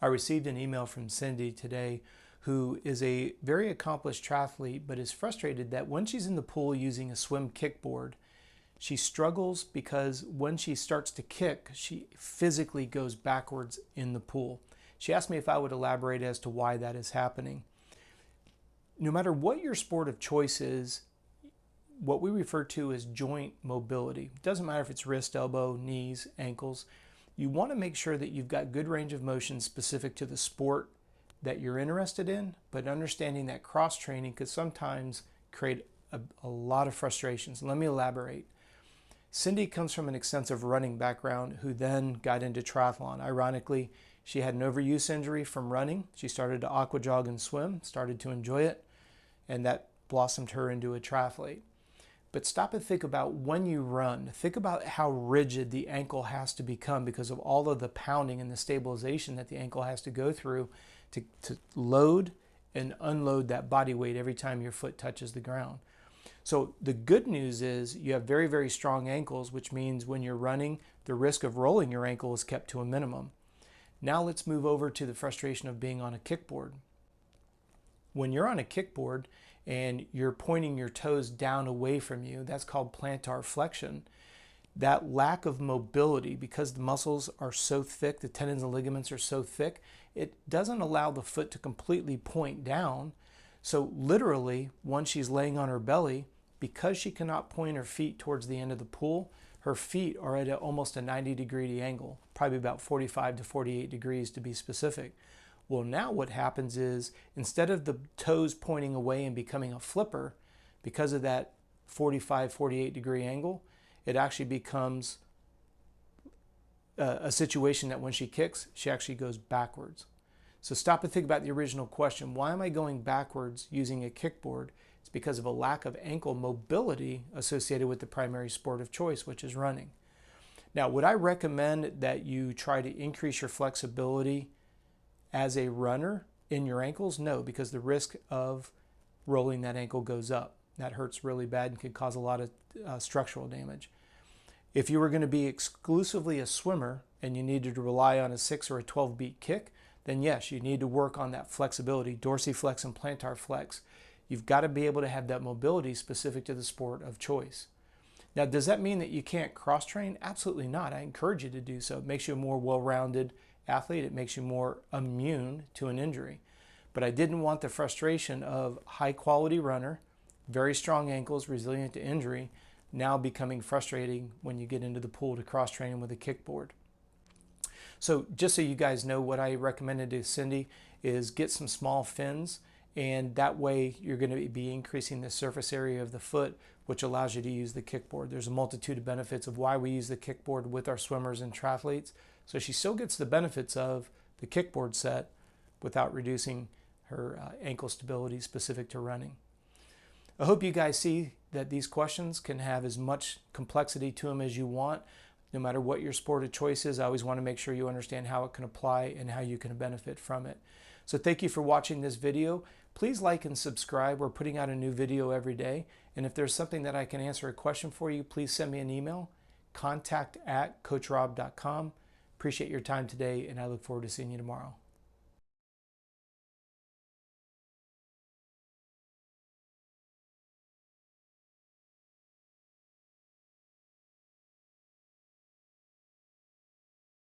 I received an email from Cindy today, who is a very accomplished triathlete, but is frustrated that when she's in the pool using a swim kickboard, she struggles because when she starts to kick, she physically goes backwards in the pool. She asked me if I would elaborate as to why that is happening. No matter what your sport of choice is, what we refer to as joint mobility. It doesn't matter if it's wrist, elbow, knees, ankles. You want to make sure that you've got good range of motion specific to the sport that you're interested in, but understanding that cross training could sometimes create a lot of frustrations. Let me elaborate. Cindy comes from an extensive running background who then got into triathlon. Ironically, she had an overuse injury from running. She started to aqua jog and swim, started to enjoy it, and that blossomed her into a triathlete. But stop and think about when you run. Think about how rigid the ankle has to become because of all of the pounding and the stabilization that the ankle has to go through to load and unload that body weight every time your foot touches the ground. So the good news is you have very, very strong ankles, which means when you're running, the risk of rolling your ankle is kept to a minimum. Now let's move over to the frustration of being on a kickboard. When you're on a kickboard and you're pointing your toes down away from you, that's called plantar flexion. That lack of mobility, because the muscles are so thick, the tendons and ligaments are so thick, it doesn't allow the foot to completely point down. So literally, when she's laying on her belly, because she cannot point her feet towards the end of the pool, her feet are at almost a 90-degree angle, probably about 45 to 48 degrees to be specific. Well, now what happens is instead of the toes pointing away and becoming a flipper, because of that 45, 48 degree angle, it actually becomes a situation that when she kicks, she actually goes backwards. So stop and think about the original question. Why am I going backwards using a kickboard? It's because of a lack of ankle mobility associated with the primary sport of choice, which is running. Now, would I recommend that you try to increase your flexibility as a runner in your ankles? No, because the risk of rolling that ankle goes up. That hurts really bad and could cause a lot of structural damage. If you were going to be exclusively a swimmer and you needed to rely on a 6 or a 12 beat kick, then yes, you need to work on that flexibility, dorsiflex and plantar flex. You've got to be able to have that mobility specific to the sport of choice. Now, does that mean that you can't cross-train? Absolutely not. I encourage you to do so. It makes you a more well-rounded athlete. It makes you more immune to an injury. But I didn't want the frustration of high-quality runner, very strong ankles, resilient to injury, now becoming frustrating when you get into the pool to cross-train with a kickboard. So just so you guys know, what I recommended to Cindy is get some small fins, and that way you're going to be increasing the surface area of the foot, which allows you to use the kickboard. There's a multitude of benefits of why we use the kickboard with our swimmers and triathletes. So she still gets the benefits of the kickboard set without reducing her ankle stability specific to running. I hope you guys see that these questions can have as much complexity to them as you want. No matter what your sport of choice is, I always want to make sure you understand how it can apply and how you can benefit from it. So thank you for watching this video. Please like and subscribe. We're putting out a new video every day. And if there's something that I can answer a question for you, please send me an email, contact@coachrob.com. Appreciate your time today, and I look forward to seeing you tomorrow.